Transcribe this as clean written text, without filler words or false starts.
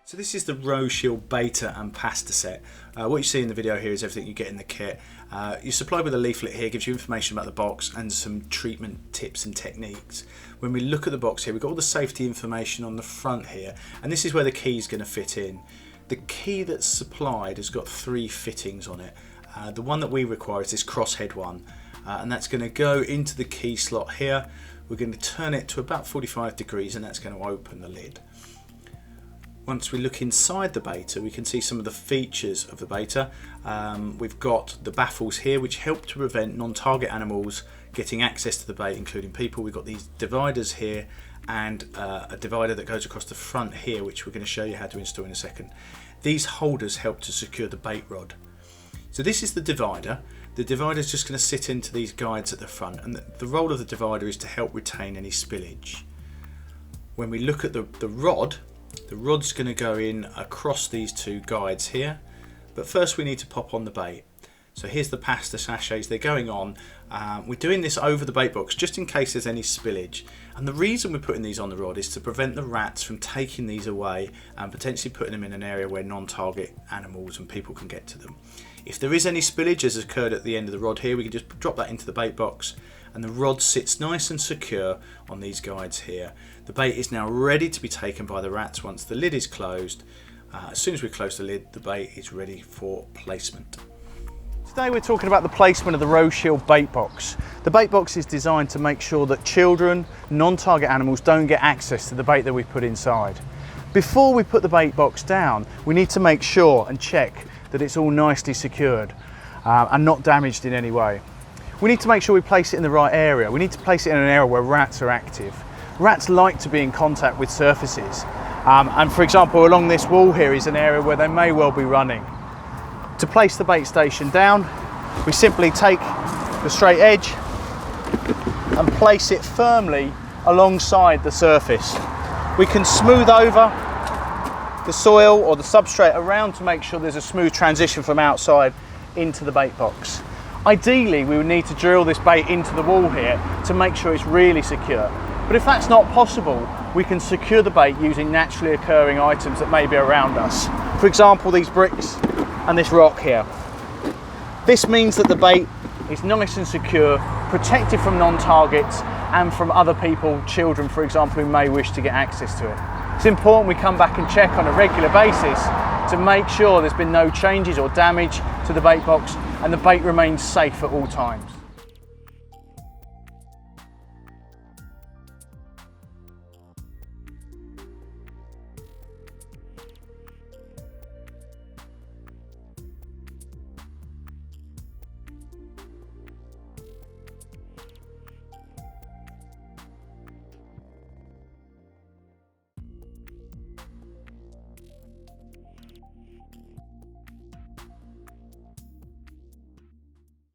So this is the Roshield Baiter and pasta set. What you see in the video here is everything you get in the kit. You're supplied with a leaflet here, gives you information about the box and some treatment tips and techniques. When we look at the box here, we've got all the safety information on the front here, and this is where the key is going to fit in. The key that's supplied has got 3 fittings on it. The one that we require is this crosshead one, and that's going to go into the key slot here. We're going to turn it to about 45 degrees and that's going to open the lid. Once we look inside the Baiter, we can see some of the features of the Baiter. We've got the baffles here which help to prevent non-target animals getting access to the bait, including people. We've got these dividers here and a divider that goes across the front here, which we're going to show you how to install in a second. These holders help to secure the bait rod. So this is the divider. The divider is just going to sit into these guides at the front, and the role of the divider is to help retain any spillage. When we look at the rod's going to go in across these 2 guides here, but first we need to pop on the bait. So here's the pasta sachets, they're going on. We're doing this over the bait box just in case there's any spillage, and the reason we're putting these on the rod is to prevent the rats from taking these away and potentially putting them in an area where non-target animals and people can get to them. If there is any spillage, as occurred at the end of the rod here, we can just drop that into the bait box and the rod sits nice and secure on these guides here. The bait is now ready to be taken by the rats once the lid is closed. As soon as we close the lid, the bait is ready for placement. Today we're talking about the placement of the Roshield bait box. The bait box is designed to make sure that children, non-target animals don't get access to the bait that we put inside. Before we put the bait box down, we need to make sure and check that it's all nicely secured and not damaged in any way. We need to make sure we place it in the right area. We need to place it in an area where rats are active. Rats like to be in contact with surfaces, and for example along this wall here is an area where they may well be running. To place the bait station down, we simply take the straight edge and place it firmly alongside the surface. We can smooth over the soil or the substrate around to make sure there's a smooth transition from outside into the bait box. Ideally, we would need to drill this bait into the wall here to make sure it's really secure. But if that's not possible, we can secure the bait using naturally occurring items that may be around us. For example, these bricks and this rock here. This means that the bait is nice and secure, protected from non-targets and from other people, children for example, who may wish to get access to it. It's important we come back and check on a regular basis to make sure there's been no changes or damage to the bait box and the bait remains safe at all times.